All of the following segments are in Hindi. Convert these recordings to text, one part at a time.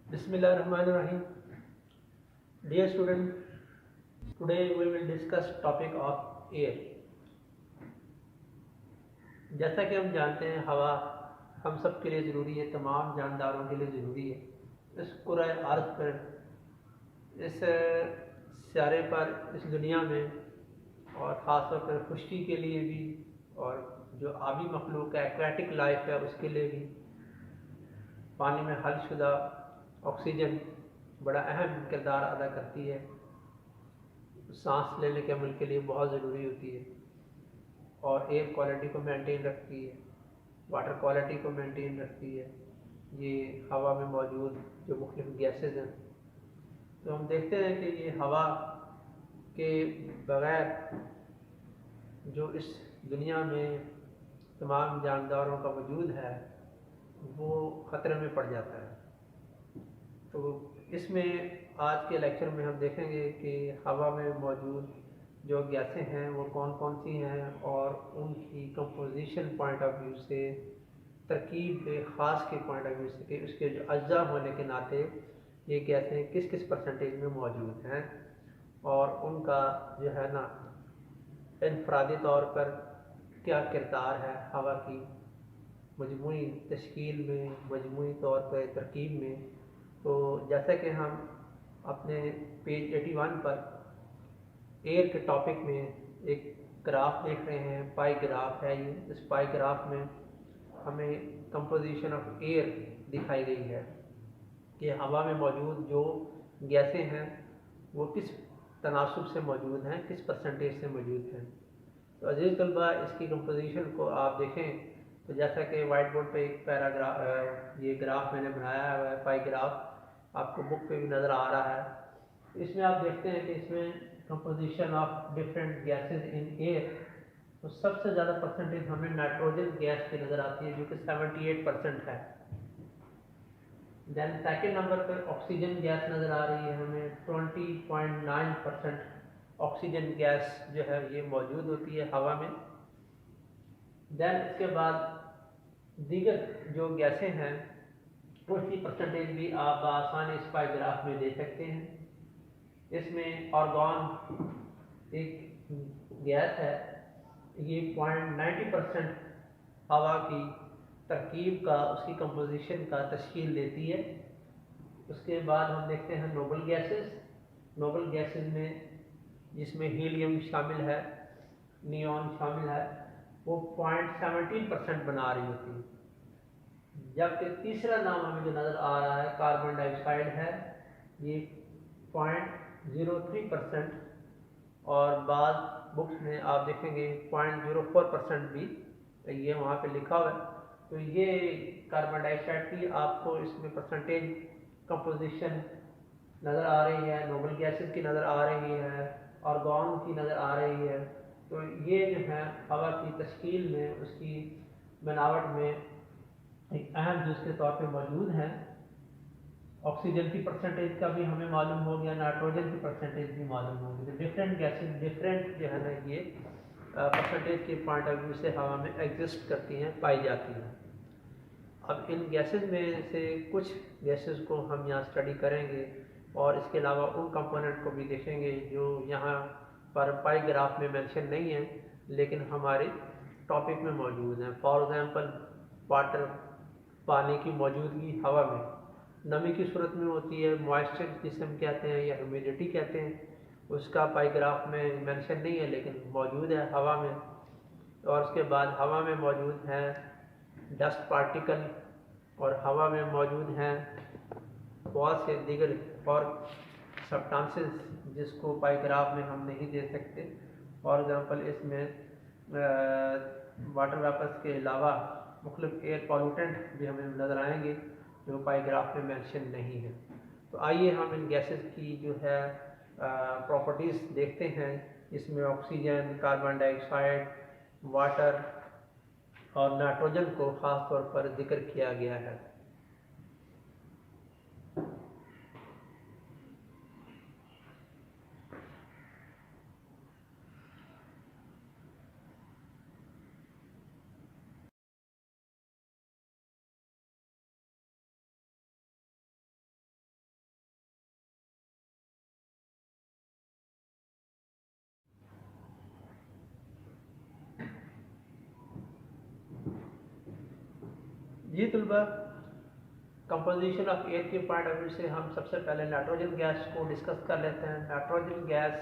Bismillahirrahmanirrahim. Dear student, today we will discuss topic of air. जैसा कि हम जानते हैं हवा हम सब के लिए ज़रूरी है, तमाम जानदारों के लिए ज़रूरी है। इस कुराए अर्ज़ पर, इस सारे पर, इस दुनिया में और ख़ास तौर पर खुश्की के लिए भी और जो आबी मखलूक है, एक्वेटिक लाइफ है, उसके लिए भी पानी में हलशुदा ऑक्सीजन बड़ा अहम किरदार अदा करती है। सांस लेने के अमल के लिए बहुत ज़रूरी होती है और एयर क्वालिटी को मेंटेन रखती है, वाटर क्वालिटी को मेंटेन रखती है। ये हवा में मौजूद जो मुख्तलिफ गैसेज हैं, तो हम देखते हैं कि ये हवा के बग़ैर जो इस दुनिया में तमाम जानदारों का वजूद है वो ख़तरे में पड़ जाता है। तो इसमें आज के लेक्चर में हम देखेंगे कि हवा में मौजूद जो गैसें हैं वो कौन कौन सी हैं और उनकी कंपोजिशन पॉइंट ऑफ व्यू से, तरकीब ख़ास के पॉइंट ऑफ व्यू से कि उसके जो अज्जा होने के नाते ये गैसें किस किस परसेंटेज में मौजूद हैं और उनका जो है ना इनफरादी तौर पर क्या किरदार है हवा की मजमूई तश्कील में, मजमूई तौर पर तरकीब में। तो जैसा कि हम अपने पेज 81 पर एयर के टॉपिक में एक ग्राफ देख रहे हैं, पाई ग्राफ है ये। इस पाई ग्राफ में हमें कंपोजिशन ऑफ एयर दिखाई गई है कि हवा में मौजूद जो गैसें हैं वो किस तनासुब से मौजूद हैं, किस परसेंटेज से मौजूद हैं। तो अजीज़ तलबा, इसकी कंपोजिशन को आप देखें तो जैसा कि वाइट बोर्ड पे एक पैराग्राफ, ये ग्राफ मैंने बनाया हुआ है, पाई ग्राफ आपको बुक पे भी नज़र आ रहा है। इसमें आप देखते हैं कि इसमें composition of different gases in air, तो सबसे ज़्यादा परसेंटेज हमें नाइट्रोजन गैस की नज़र आती है जो कि 78% है। दैन सेकेंड नंबर पर ऑक्सीजन गैस नज़र आ रही है हमें 20.9% ऑक्सीजन गैस जो है ये मौजूद होती है हवा में। दैन इसके बाद दीगर जो गैसें हैं उसकी परसेंटेज भी आप आसानी इस पैराग्राफ में दे सकते हैं। इसमें आर्गन एक गैस है, ये 0.90% हवा की तरकीब का, उसकी कंपोजिशन का तश्कील देती है। उसके बाद हम देखते हैं नोबल गैसेस। नोबल गैसेस में जिसमें हीलियम शामिल है, नियॉन शामिल है, वो 0.17% बना रही होती है। जबकि तीसरा नाम हमें जो नज़र आ रहा है कार्बन डाइऑक्साइड है, ये 0.03%, और बाद बुक्स में आप देखेंगे 0.04% भी ये वहाँ पे लिखा हुआ है। तो ये कार्बन डाइऑक्साइड की आपको इसमें परसेंटेज कंपोजिशन नज़र आ रही है, नोबल गैसेस की नज़र आ रही है, आर्गन की नज़र आ रही है। तो ये जो है हवा की तश्कील में, उसकी बनावट में एक अहम जुज़ के तौर पे मौजूद है। ऑक्सीजन की परसेंटेज का भी हमें मालूम हो गया, नाइट्रोजन की परसेंटेज भी मालूम हो गई। तो डिफरेंट गैसेज डिफरेंट जो है ना ये परसेंटेज के पॉइंट ऑफ व्यू से हवा में एग्जिस्ट करती हैं, पाई जाती हैं। अब इन गैसेस में से कुछ गैसेस को हम यहाँ स्टडी करेंगे और इसके अलावा उन कंपोनेंट को भी देखेंगे जो यहाँ पर पाई ग्राफ में मेंशन नहीं है लेकिन हमारे टॉपिक में मौजूद हैं। फॉर एग्जांपल वाटर, पानी की मौजूदगी हवा में नमी की सूरत में होती है, मॉइस्चर जिसे हम कहते हैं या ह्यूमिडिटी कहते हैं, उसका पाई ग्राफ में मेंशन नहीं है लेकिन मौजूद है हवा में। और उसके बाद हवा में मौजूद है डस्ट पार्टिकल और हवा में मौजूद हैं बहुत से दीगर और सब्सटेंसेस जिसको पैराग्राफ में हम नहीं दे सकते। फॉर एग्जांपल इसमें वाटर वेपर्स के अलावा मुख्तलिफ एयर पॉल्यूटेंट भी हमें नज़र आएंगे जो पैराग्राफ में मेंशन नहीं है। तो आइए हम इन गैसेस की जो है प्रॉपर्टीज़ देखते हैं। इसमें ऑक्सीजन, कार्बन डाइऑक्साइड, वाटर और नाइट्रोजन को ख़ास तौर पर जिक्र किया गया है। जी तलबा, कंपोजिशन ऑफ एयर के पॉइंट ऑफ व्यू से हम सबसे पहले नाइट्रोजन गैस को डिस्कस कर लेते हैं। नाइट्रोजन गैस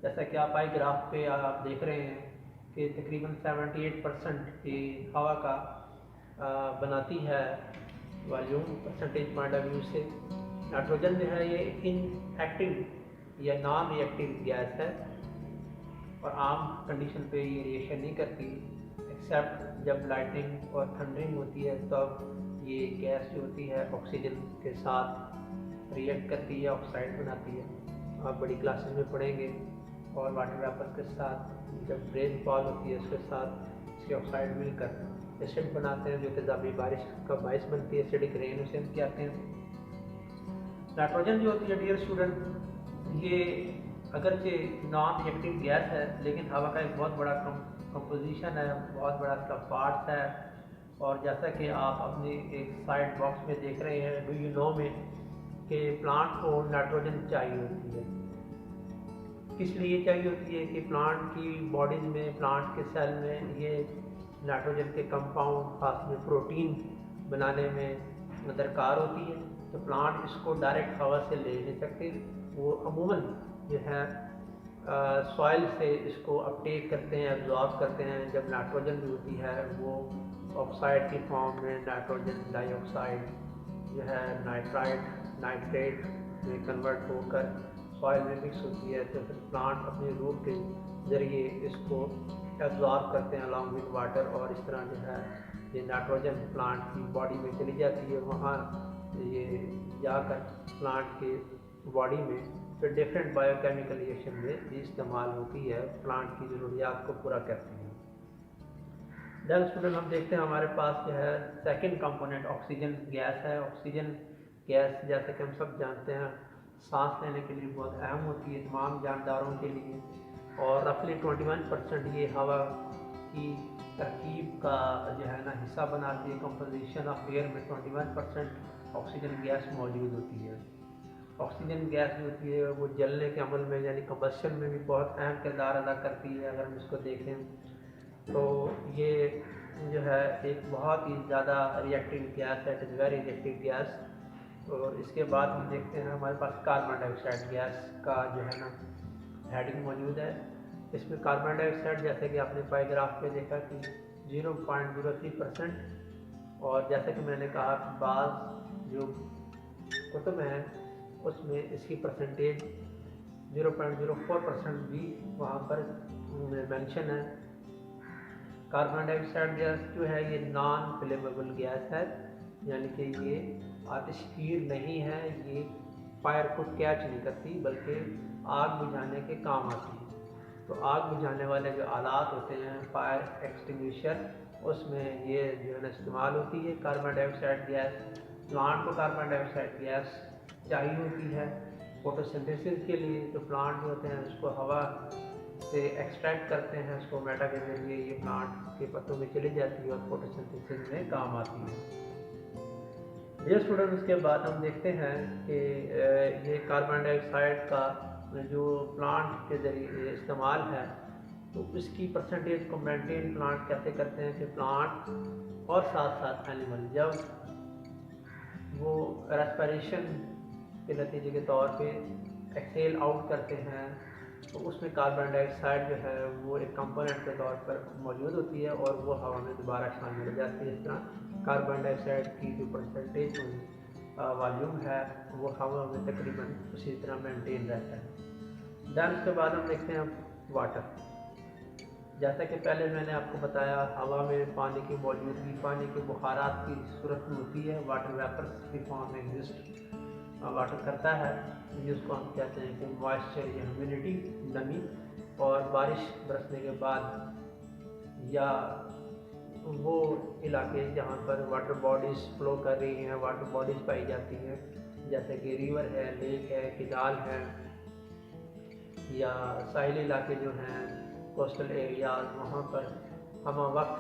जैसा कि आप आई ग्राफ पे आप देख रहे हैं कि तकरीबन 78% की हवा का बनाती है volume percentage point of view से। नाइट्रोजन जो है ये इनएक्टिव या नॉन रिएक्टिव गैस है और आम कंडीशन पे ये रिएक्शन नहीं करती, एक्सेप्ट जब लाइटनिंग और थंडरिंग होती है तब ये गैस जो होती है ऑक्सीजन के साथ रिएक्ट करती है, ऑक्साइड बनाती है। आप बड़ी क्लासेस में पढ़ेंगे। और वाटर वेपर के साथ जब रेनफॉल होती है उसके साथ इसके ऑक्साइड मिलकर एसिड बनाते हैं जो तेजाबी बारिश का बायस बनती है, एसिडिक रेन उसे हम कहते हैं। नाइट्रोजन जो होती है डियर स्टूडेंट, ये अगरचे नॉन रिएक्टिव गैस है लेकिन हवा का एक बहुत बड़ा कंपोजिशन है, बहुत बड़ा इसका पार्ट्स है। और जैसा कि आप अपनी एक साइड बॉक्स में देख रहे हैं, डू यू नो में कि प्लांट को नाइट्रोजन चाहिए होती है। किस लिए चाहिए होती है कि प्लांट की बॉडीज में, प्लांट के सेल में ये नाइट्रोजन के कंपाउंड खास में प्रोटीन बनाने में दरकार होती है। तो प्लांट इसको डायरेक्ट हवा से ले नहीं सकते, वो अमूमन जो है सॉइल से इसको अपटेक करते हैं, एब्जॉर्ब करते हैं। जब नाइट्रोजन भी होती है वो ऑक्साइड की फॉर्म में नाइट्रोजन डाइऑक्साइड जो है नाइट्राइट, नाइट्रेट में कन्वर्ट होकर सॉइल में मिक्स होती है। तो फिर प्लांट अपने रूट के ज़रिए इसको एब्जॉर्ब करते हैं अलॉन्ग विद वाटर और इस तरह जो है ये नाइट्रोजन प्लांट की बॉडी में चली जाती है। वहाँ ये जाकर प्लांट के बॉडी में फिर डिफरेंट बायोकेमिकल रिएक्शन में ये इस्तेमाल होती है, प्लांट की ज़रूरियात को पूरा करती है। देन स्टूडेंट हम देखते हैं हमारे पास जो है सेकंड कंपोनेंट ऑक्सीजन गैस है। ऑक्सीजन गैस जैसे कि हम सब जानते हैं सांस लेने के लिए बहुत अहम होती है तमाम जानदारों के लिए। और रफली 21% ये हवा की तरकीब का जो है ना हिस्सा बनाती है। कंपोजिशन ऑफ एयर में 21% ऑक्सीजन गैस मौजूद होती है। ऑक्सीजन गैस जो होती है वो जलने के अमल में यानी कंबशन में भी बहुत अहम किरदार अदा करती है। अगर हम इसको देखें तो ये जो है एक बहुत ही ज़्यादा रिएक्टिव गैस है, it is very reactive gas. और इसके बाद हम देखते हैं हमारे पास कार्बन डाइऑक्साइड गैस का जो है ना हेडिंग मौजूद है। इसमें कार्बन डाइऑक्साइड जैसे कि आपने पैराग्राफ पे देखा कि 0.03%। और जैसे कि मैंने कहा बाज़ जो कुतुब हैं उसमें इसकी परसेंटेज 0.04% भी वहाँ पर मेंशन है। कार्बन डाइऑक्साइड गैस जो है ये नॉन फ्लेमेबल गैस है, यानी कि ये आतिशगीर नहीं है, ये फायर को कैच नहीं करती बल्कि आग बुझाने के काम आती है। तो आग बुझाने वाले जो आलात होते हैं फायर एक्सटिंग्विशर, उसमें ये जो है ना इस्तेमाल होती है कार्बन डाइऑक्साइड गैस। प्लांट को कार्बन डाइऑक्साइड गैस चाहिए होती है फोटोसिंथेसिस के लिए। तो प्लांट जो होते हैं उसको हवा से एक्सट्रैक्ट करते हैं, उसको मेटा के जरिए ये प्लांट के पत्तों में चली जाती है और फोटोसिंथेसिस में काम आती है। ये स्टूडेंट उसके बाद हम देखते हैं कि ये कार्बन डाइऑक्साइड का जो प्लांट के जरिए इस्तेमाल है तो इसकी परसेंटेज को मेंटेन प्लांट कैसे करते हैं कि प्लांट और साथ साथ एनिमल जब वो रेस्पिरेशन के नतीजे के तौर पे एक्सेल आउट करते हैं तो उसमें कार्बन डाइऑक्साइड जो है वो एक कंपोनेंट के तौर पर मौजूद होती है और वो हवा में दोबारा शामिल हो जाती है। इस तरह कार्बन डाइऑक्साइड की जो परसेंटेज वॉल्यूम है वो हवा में तकरीबन उसी तरह मेंटेन रहता है। दैन उसके बाद हम देखते हैं वाटर। जैसा कि पहले मैंने आपको बताया हवा में पानी की मौजूदगी पानी के बुखारात की सूरत में होती है, वाटर वेपर्स की फॉर्म में एग्जिस्ट वाटर करता है, जिसको हम कहते हैं कि मॉइस्चर या ह्यूमिडिटी नमी। और बारिश बरसने के बाद या वो इलाके जहाँ पर वाटर बॉडीज़ फ्लो कर रही हैं, वाटर बॉडीज़ पाई जाती हैं, जैसे कि रिवर है, लेक है, किनाल है, या साहिली इलाके जो हैं कोस्टल एरियाज, वहाँ पर हम वक्त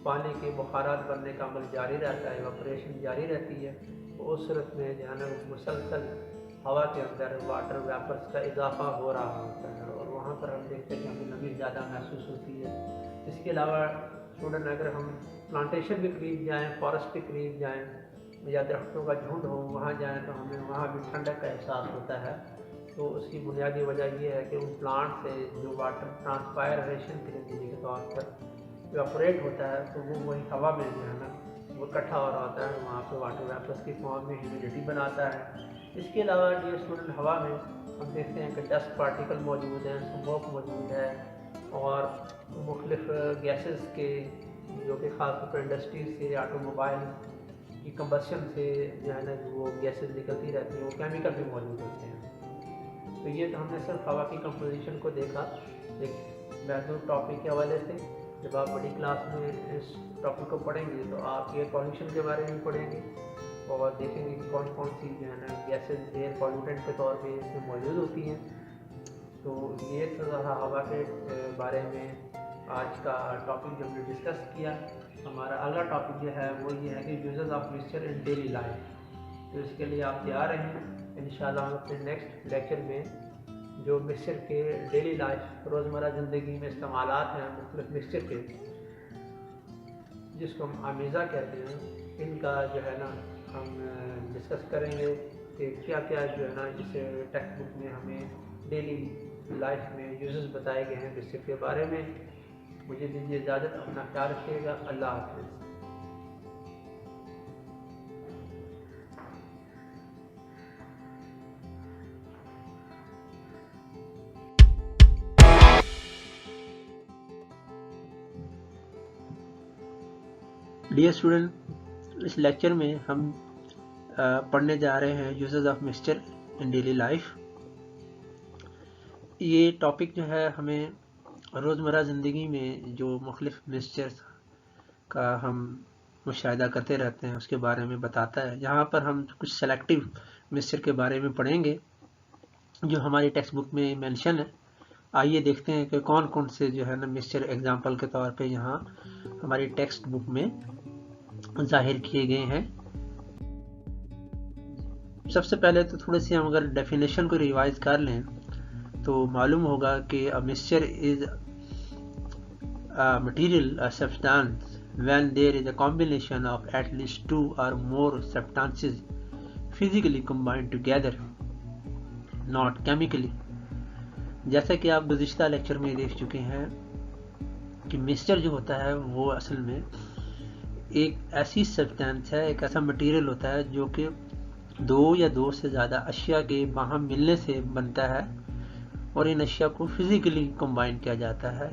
पानी के बुखारात बनने का अमल जारी रहता है, इवेपोरेशन जारी रहती है। तो उस सूरत में जो है ना मुसलसल हवा के अंदर वाटर वेपर्स का इजाफा हो रहा होता है और वहाँ पर हम देखते हैं कि हमें नमी ज़्यादा महसूस होती है। इसके अलावा स्टूडेंट अगर हम प्लांटेशन के करीब जाएं, फॉरेस्ट के करीब जाएं या दरख्तों का झुंड हो वहाँ जाएं तो हमें वहाँ भी ठंडक का एहसास होता है। तो उसकी बुनियादी वजह ये है कि उन प्लांट से जो वाटर ट्रांसपायरेशन के नतीजे के तौर पर इवापोरेट होता है तो वो वही हवा में जो है ना वो इकट्ठा हो रहा होता है, वहाँ पे वाटर वेपर्स की फॉर्म में ह्यूमिडिटी बनाता है। इसके अलावा डियर स्टूडेंट हवा में हम देखते हैं कि डस्ट पार्टिकल मौजूद हैं, स्मोक मौजूद है और मुख्तलिफ गैसेस के जो कि ख़ासतौर पर इंडस्ट्रीज से, ऑटोमोबाइल की कंबशन से जो है ना वो गैसेस निकलती रहती हैं, वो केमिकल भी मौजूद होते हैं। तो ये तो हमने सिर्फ हवा की कंपोजिशन को देखा एक महदूद टॉपिक के हवाले से। जब आप बड़ी क्लास में इस टॉपिक को पढ़ेंगे तो आप एयर पॉल्यूशन के बारे में पढ़ेंगे और देखेंगे कि कौन कौन सी जो है ना गैसेज एयर पॉल्यूटेंट के तौर पे इसमें मौजूद होती हैं। तो ये तो हवा के बारे में आज का टॉपिक जो हमने डिस्कस किया। हमारा अगला टॉपिक जो है वो ये है कि uses of mixture in daily life. तो इसके लिए आप तैयार रहें। इंशाल्लाह हम अपने नेक्स्ट लेक्चर में जो मिक्सचर के डेली लाइफ रोज़मर्रा ज़िंदगी में इस्तेमालात हैं मुख्तलिफ मिक्सचर के, जिसको हम आमेज़ा कहते हैं, इनका जो है ना हम डिस्कस करेंगे कि क्या क्या जो है ना इस टेक्स्ट बुक में हमें डेली लाइफ में यूजेस बताए गए हैं मिक्सचर के बारे में। मुझे दीजिए इजाज़त, अपना ख्याल रखिएगा। अल्लाह हाफ़िज़। डियर स्टूडेंट, इस लेक्चर में हम पढ़ने जा रहे हैं uses of mixture in daily life. ये टॉपिक जो है हमें रोज़मर्रा ज़िंदगी में जो मुख्तलिफ मिक्सचर्स का हम मुशाहिदा करते रहते हैं उसके बारे में बताता है। यहाँ पर हम कुछ सेलेक्टिव मिक्सचर के बारे में पढ़ेंगे जो हमारी टेक्स्ट बुक में मेंशन है। आइए देखते हैं कि कौन कौन से जो है ना मिक्सचर एग्जाम्पल के तौर पे यहाँ हमारी टेक्स्ट बुक में जाहिर किए गए हैं। सबसे पहले तो थोड़े से हम अगर डेफिनेशन को रिवाइज कर लें तो मालूम होगा कि a mixture is a material, a substance when there is a combination of at least 2 or more substances physically combined together, not chemically। जैसा कि आप गुज़िश्ता लेक्चर में देख चुके हैं कि मिक्सचर जो होता है वो असल में एक ऐसी सब्सटेंस है, एक ऐसा मटेरियल होता है जो कि 2 या 2 से ज़्यादा अशिया के बाहम मिलने से बनता है और इन अशिया को फिज़िकली कंबाइन किया जाता है,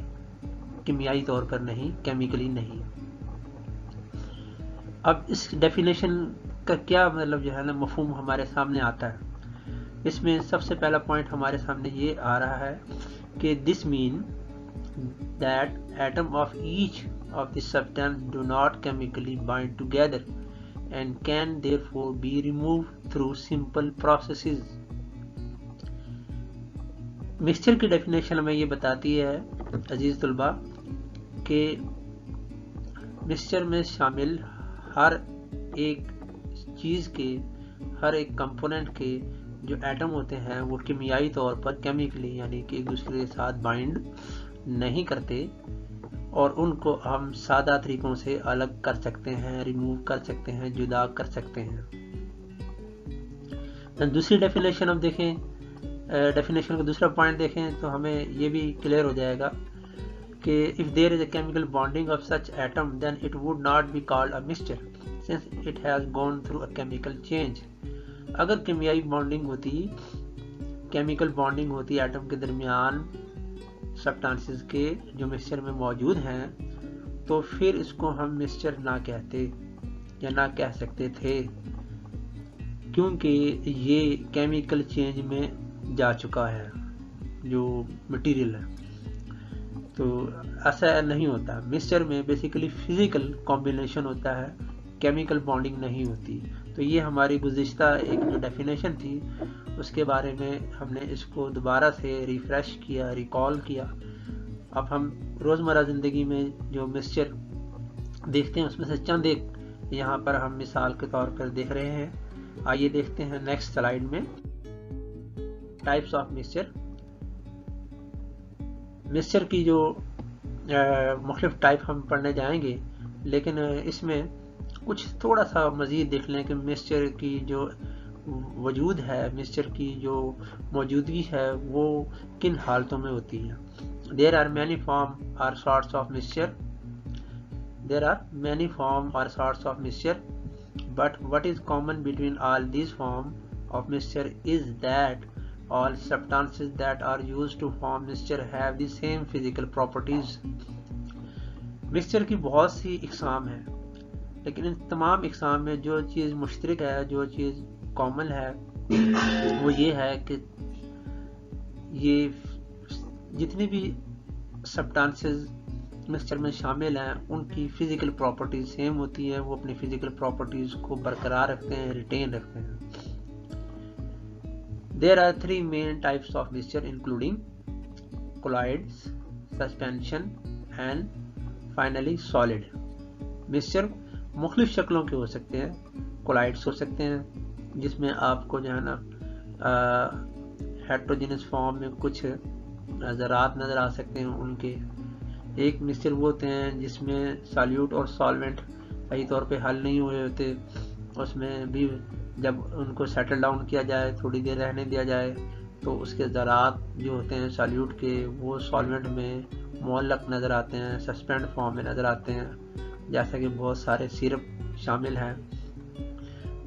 कीमियाई तौर पर नहीं, केमिकली नहीं। अब इस डेफिनेशन का क्या मतलब जो है ना मफहूम हमारे सामने आता है। इसमें सबसे पहला पॉइंट हमारे सामने ये आ रहा है कि this mean that atom of each of the substance do not chemically bind together and can therefore be removed through simple processes। Mixture की डेफिनेशन हमें ये बताती है अजीज तुलबा कि मिक्सचर में शामिल हर एक चीज़ के, हर एक कंपोनेंट के जो एटम होते हैं वो कीमियाई तौर पर केमिकली यानी कि एक दूसरे के साथ बाइंड नहीं करते और उनको हम सादा तरीकों से अलग कर सकते हैं, रिमूव कर सकते हैं, जुदा कर सकते हैं। दूसरी डेफिनेशन हम देखें, डेफिनेशन का दूसरा पॉइंट देखें तो हमें ये भी क्लियर हो जाएगा कि if there is a chemical bonding of such atom then it would not be called a mixture since it has gone through a chemical change. अगर कीमियाई बॉन्डिंग होती, केमिकल बॉन्डिंग होती एटम के दरमियान सब्सटेंसेस के जो मिक्सचर में मौजूद हैं तो फिर इसको हम मिक्सचर ना कहते या ना कह सकते थे, क्योंकि ये केमिकल चेंज में जा चुका है जो मटेरियल है। तो ऐसा नहीं होता, मिक्सचर में बेसिकली फिजिकल कॉम्बिनेशन होता है, केमिकल बॉन्डिंग नहीं होती। तो ये हमारी गुज़िश्ता एक जो डेफिनेशन थी उसके बारे में हमने इसको दोबारा से रिफ्रेश किया, रिकॉल किया। अब हम रोज़मर्रा ज़िंदगी में जो मिक्सचर देखते हैं उसमें से चंद एक यहाँ पर हम मिसाल के तौर पर देख रहे हैं। आइए देखते हैं नेक्स्ट स्लाइड में टाइप्स ऑफ मिक्सचर। मिक्सचर की जो मुख्तलिफ टाइप हम पढ़ने जाएंगे, लेकिन इसमें कुछ थोड़ा सा मज़ीद देख लें कि मिक्सचर की जो वजूद है, मिक्सचर की जो मौजूदगी है वो किन हालतों में होती है। There are many form or sorts of mixture, there are many form or sorts of mixture, but what is common between all these forms of mixture is that all substances that are used to form mixture have the same physical properties। Mixture की बहुत सी इकसाम है, लेकिन इन तमाम इकसाम में जो चीज़ मुश्तरक है, जो चीज़ कॉमन है, वो ये है कि ये जितनी भी सब्सटेंसेस मिक्सचर में शामिल हैं उनकी फिजिकल प्रॉपर्टीज सेम होती है, वो अपनी फिजिकल प्रॉपर्टीज को बरकरार रखते हैं, रिटेन रखते हैं। There are 3 main types of mixture including colloids, suspension and finally solid. मिक्सचर मुख्तलिफ शक्लों के हो सकते हैं। कोलॉइड्स हो सकते हैं जिसमें आपको जो है ना हेट्रोजेनस फॉर्म में कुछ ज़रात नज़र आ सकते हैं उनके। एक मिक्सचर वो होते हैं जिसमें सॉल्यूट और सॉल्वेंट सही तौर पे हल नहीं हुए होते, उसमें भी जब उनको सेटल डाउन किया जाए, थोड़ी देर रहने दिया जाए, तो उसके ज़रात जो होते हैं सॉल्यूट के वो सॉल्वेंट में मुअल्लक नज़र आते हैं, सस्पेंड फॉर्म में नज़र आते हैं। जैसा कि बहुत सारे सिरप शामिल हैं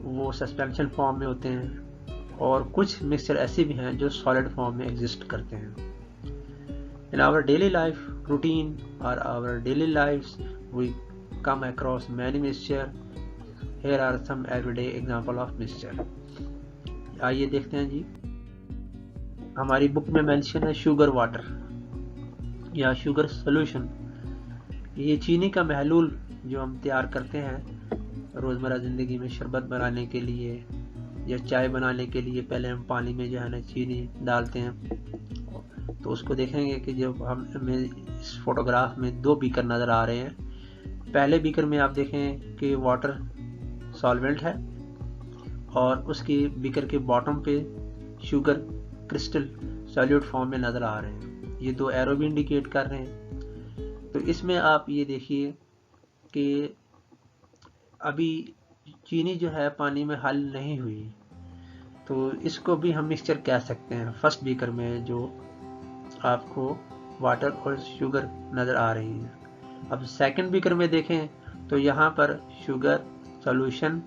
वो सस्पेंशन फॉर्म में होते हैं, और कुछ मिक्सचर ऐसे भी हैं जो सॉलिड फॉर्म में एग्जिस्ट करते हैं। In our daily life routine or our daily lives, we come across many mixture. Here are some everyday example of mixture. आइए देखते हैं जी। हमारी बुक में मेंशन है शुगर वाटर या शुगर सोल्यूशन। ये चीनी का महलूल जो हम तैयार करते हैं रोज़मर्रा ज़िंदगी में शरबत बनाने के लिए या चाय बनाने के लिए, पहले हम पानी में जो है ना चीनी डालते हैं। तो उसको देखेंगे कि जब हमें इस फोटोग्राफ में 2 बीकर नज़र आ रहे हैं। पहले बीकर में आप देखें कि वाटर सॉल्वेंट है और उसकी बीकर के बॉटम पे शुगर क्रिस्टल सॉल्यूट फॉर्म में नज़र आ रहे हैं। ये 2 एरो भी इंडिकेट कर रहे हैं। तो इसमें आप ये देखिए कि अभी चीनी जो है पानी में हल नहीं हुई, तो इसको भी हम मिक्सचर कह सकते हैं। फर्स्ट बीकर में जो आपको वाटर और शुगर नज़र आ रही है। अब सेकंड बीकर में देखें तो यहाँ पर शुगर सॉल्यूशन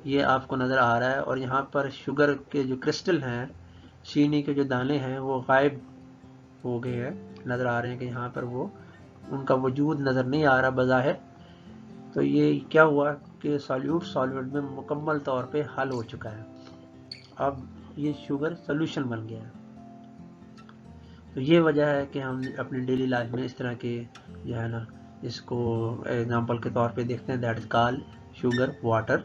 ये आपको नज़र आ रहा है, और यहाँ पर शुगर के जो क्रिस्टल हैं, चीनी के जो दाने हैं वो गायब हो गए हैं, नज़र आ रहे हैं कि यहाँ पर वो उनका वजूद नज़र नहीं आ रहा बज़ाहिर। तो ये क्या हुआ कि सॉल्यूट सॉल्वेंट में मुकम्मल तौर पे हल हो चुका है, अब ये शुगर सॉल्यूशन बन गया है। तो ये वजह है कि हम अपनी डेली लाइफ में इस तरह के जो है ना इसको एग्जांपल के तौर पे देखते हैं, that is called sugar water.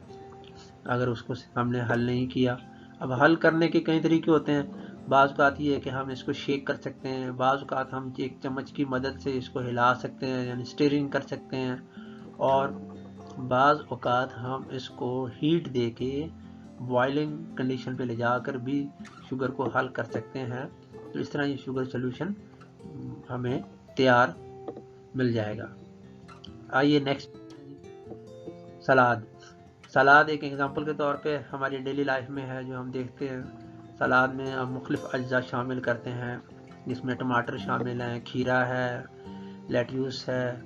अगर उसको हमने हल नहीं किया, अब हल करने के कई तरीके होते हैं। बाज़ औक़ात ये है कि हम इसको शेक कर सकते हैं, बाज़ औक़ात हम एक चम्मच की मदद से इसको हिला सकते हैं यानी स्टीयरिंग कर सकते हैं, और बाज़ औक़ात हम इसको हीट दे के बॉइलिंग कंडीशन पे ले जाकर भी शुगर को हल कर सकते हैं। तो इस तरह ये शुगर सॉल्यूशन हमें तैयार मिल जाएगा। आइए नेक्स्ट, सलाद। सलाद एक एग्जांपल के तौर पे हमारी डेली लाइफ में है जो हम देखते हैं। सलाद में हम मुख्तलिफ अज्जा शामिल करते हैं, जिसमें टमाटर शामिल हैं, खीरा है, लेट्यूस है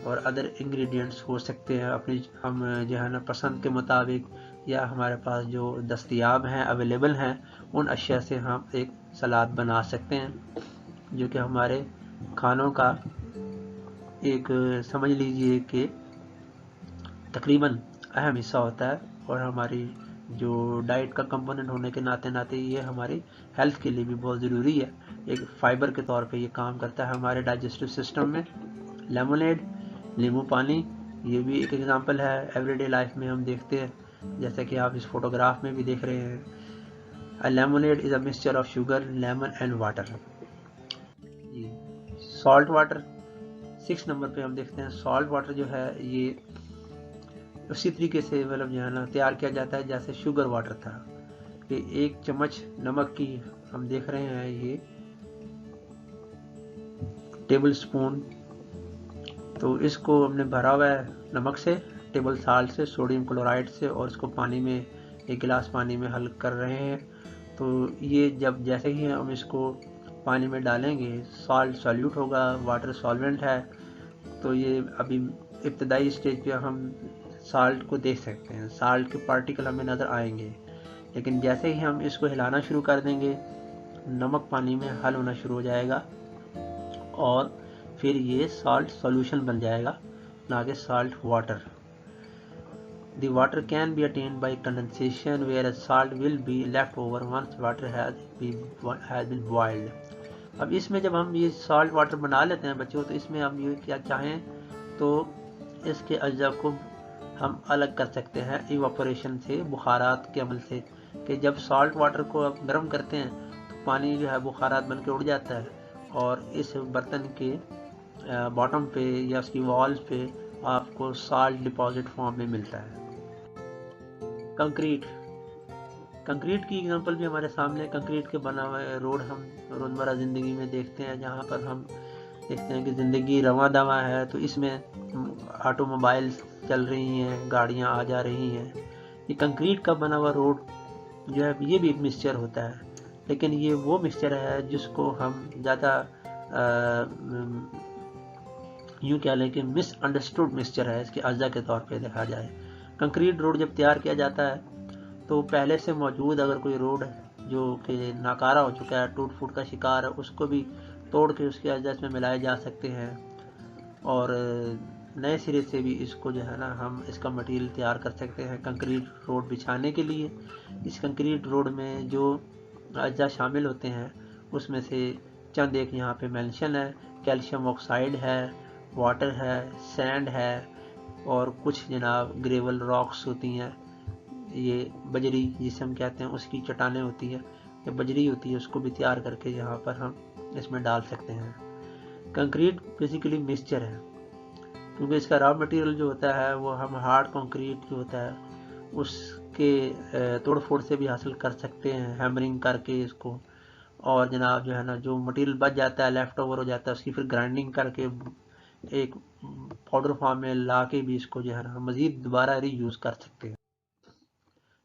और अदर इंग्रेडिएंट्स हो सकते हैं। अपनी हम जो है ना पसंद के मुताबिक या हमारे पास जो दस्तयाब हैं, अवेलेबल हैं, उन अशिया से हम एक सलाद बना सकते हैं, जो कि हमारे खानों का एक समझ लीजिए कि तकरीबन अहम हिस्सा होता है, और हमारी जो डाइट का कंपोनेंट होने के नाते नाते ये हमारी हेल्थ के लिए भी बहुत ज़रूरी है। एक फाइबर के तौर पे ये काम करता है हमारे डाइजेस्टिव सिस्टम में। लेमोनेड, नींबू पानी, ये भी एक एग्जांपल है एवरीडे लाइफ में हम देखते हैं, जैसा कि आप इस फोटोग्राफ में भी देख रहे हैं। A lemonade is a mixture of sugar, lemon and water। Salt water 6 number पे हम देखते हैं। सॉल्ट वाटर जो है ये उसी तरीके से मतलब जो है ना तैयार किया जाता है जैसे शुगर वाटर था, कि 1 चम्मच नमक की हम देख रहे हैं, ये टेबल स्पून तो इसको हमने भरा हुआ है नमक से, टेबल साल्ट से, सोडियम क्लोराइड से, और इसको पानी में, एक गिलास पानी में हल कर रहे हैं। तो ये जब जैसे ही हम इसको पानी में डालेंगे, साल्ट सॉल्यूट होगा, वाटर सॉल्वेंट है, तो ये अभी इब्तदाई स्टेज पे हम साल्ट को देख सकते हैं, साल्ट के पार्टिकल हमें नज़र आएंगे। लेकिन जैसे ही हम इसको हिलाना शुरू कर देंगे, नमक पानी में हल होना शुरू हो जाएगा और फिर ये साल्ट सॉल्यूशन बन जाएगा, ना कि salt water. The water can be attained by condensation, whereas salt will be left over once water has been boiled. अब इसमें जब हम ये सॉल्ट वाटर बना लेते हैं बच्चों, तो इसमें हम ये क्या चाहें तो इसके अज्जा को हम अलग कर सकते हैं इवापोरेशन से, बुखारात के अमल से, कि जब सॉल्ट वाटर को आप गर्म करते हैं तो पानी जो है बुखारात बन के उड़ जाता है और इस बर्तन के बॉटम पे या उसकी वॉल्स पे आपको साल्ट डिपॉजिट फॉर्म में मिलता है। कंक्रीट की एग्जांपल भी हमारे सामने, कंक्रीट के बना हुआ रोड हम रोज़मर्रा ज़िंदगी में देखते हैं, जहाँ पर हम देखते हैं कि ज़िंदगी रवां दवां है। तो इसमें ऑटोमोबाइल्स चल रही हैं, गाड़ियाँ आ जा रही हैं। ये कंक्रीट का बना हुआ रोड जो है ये भी एक मिक्सचर होता है, लेकिन ये वो मिक्सचर है जिसको हम ज़्यादा यूँ कह लें कि मिसअंडरस्टूड मिक्सचर है, इसके अज्जा के तौर पे देखा जाए। कंक्रीट रोड जब तैयार किया जाता है तो पहले से मौजूद अगर कोई रोड जो कि नाकारा हो चुका है, टूट फूट का शिकार है, उसको भी तोड़ के उसके अज्जा में मिलाए जा सकते हैं और नए सिरे से भी इसको जो है ना हम इसका मटेरियल तैयार कर सकते हैं कंक्रीट रोड बिछाने के लिए। इस कंक्रीट रोड में जो अज्जा शामिल होते हैं उसमें से चंद एक यहाँ पे मेंशन है। कैल्शियम ऑक्साइड है, वाटर है, सैंड है और कुछ जनाब ग्रेवल रॉक्स होती हैं, ये बजरी जिसे हम कहते हैं उसकी चट्टानें होती है या बजरी होती है, उसको भी तैयार करके यहाँ पर हम इसमें डाल सकते हैं। कंक्रीट बेसिकली मिक्सचर है, क्योंकि इसका रॉ मटेरियल जो होता है वो हम हार्ड कंक्रीट जो होता है उसके तोड़ फोड़ से भी हासिल कर सकते हैं, हैमरिंग करके इसको, और जनाब जो है ना जो मटेरियल बच जाता है, लेफ्ट ओवर हो जाता है, उसकी फिर ग्राइंडिंग करके एक पाउडर फॉर्म में ला के भी इसको जो है ना मज़ीद दोबारा रीयूज कर सकते हैं।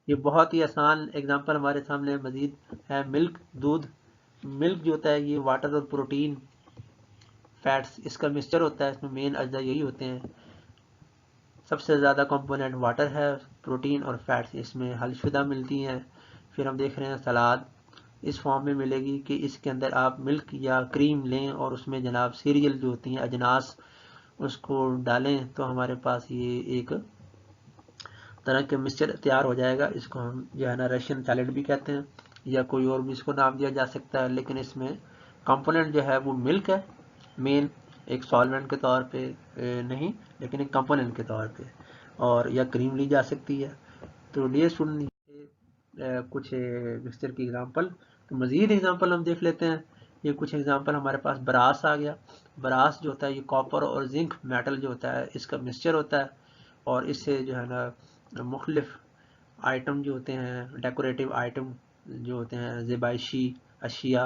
ये बहुत ही आसान एग्जांपल हमारे सामने मज़ीद है, मिल्क, दूध। मिल्क जो होता है ये वाटर और प्रोटीन, फैट्स इसका मिक्सचर होता है, इसमें मेन अज्जा यही होते हैं। सबसे ज़्यादा कंपोनेंट वाटर है, प्रोटीन और फैट्स इसमें हलशुदा मिलती हैं। फिर हम देख रहे हैं सलाद इस फॉर्म में मिलेगी कि इसके अंदर आप मिल्क या क्रीम लें और उसमें जनाब सीरियल जो होती हैं अजनास उसको डालें, तो हमारे पास ये एक तरह के मिक्सचर तैयार हो जाएगा। इसको हम जो है ना रशियन सैलेड भी कहते हैं या कोई और भी इसको नाम दिया जा सकता है, लेकिन इसमें कंपोनेंट जो है वो मिल्क है मेन, एक सॉल्वेंट के तौर पे नहीं, लेकिन एक कंपोनेंट के तौर पे, और या क्रीम ली जा सकती है। तो डियर स्टूडेंट कुछ मिक्सचर की एग्जांपल, तो मज़ीद एग्जांपल हम देख लेते हैं। ये कुछ एग्जांपल हमारे पास ब्रास आ गया। ब्रास जो होता है ये कॉपर और जिंक मेटल जो होता है इसका मिक्सचर होता है, और इससे जो है ना मुख्तलिफ आइटम जो होते हैं, डेकोरेटिव आइटम जो होते हैं, ज़ेबाइशी अशिया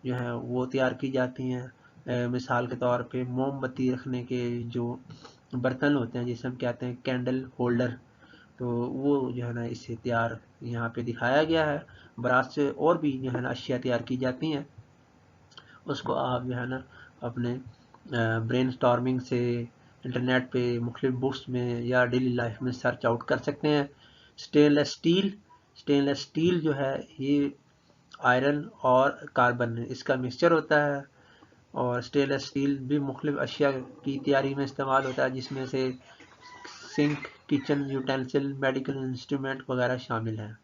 जो हैं वो तैयार की जाती हैं। मिसाल के तौर पे मोमबत्ती रखने के जो बर्तन होते हैं जिसे हम कहते हैं कैंडल होल्डर, तो वो जो है ना इससे तैयार यहाँ पे दिखाया गया है। ब्रास से और भी जो है ना अशिया तैयार की जाती हैं, उसको आप जो है ना अपने ब्रेन स्टॉर्मिंग से इंटरनेट पे मुख्तलिफ बुक्स में या डेली लाइफ में सर्च आउट कर सकते हैं। स्टेनलेस स्टील जो है ये आयरन और कार्बन इसका मिक्सचर होता है, और स्टेनलेस स्टील भी मुख्तलिफ अशिया की तैयारी में इस्तेमाल होता है, जिसमें से sink, kitchen utensil, medical instrument वगैरह शामिल हैं।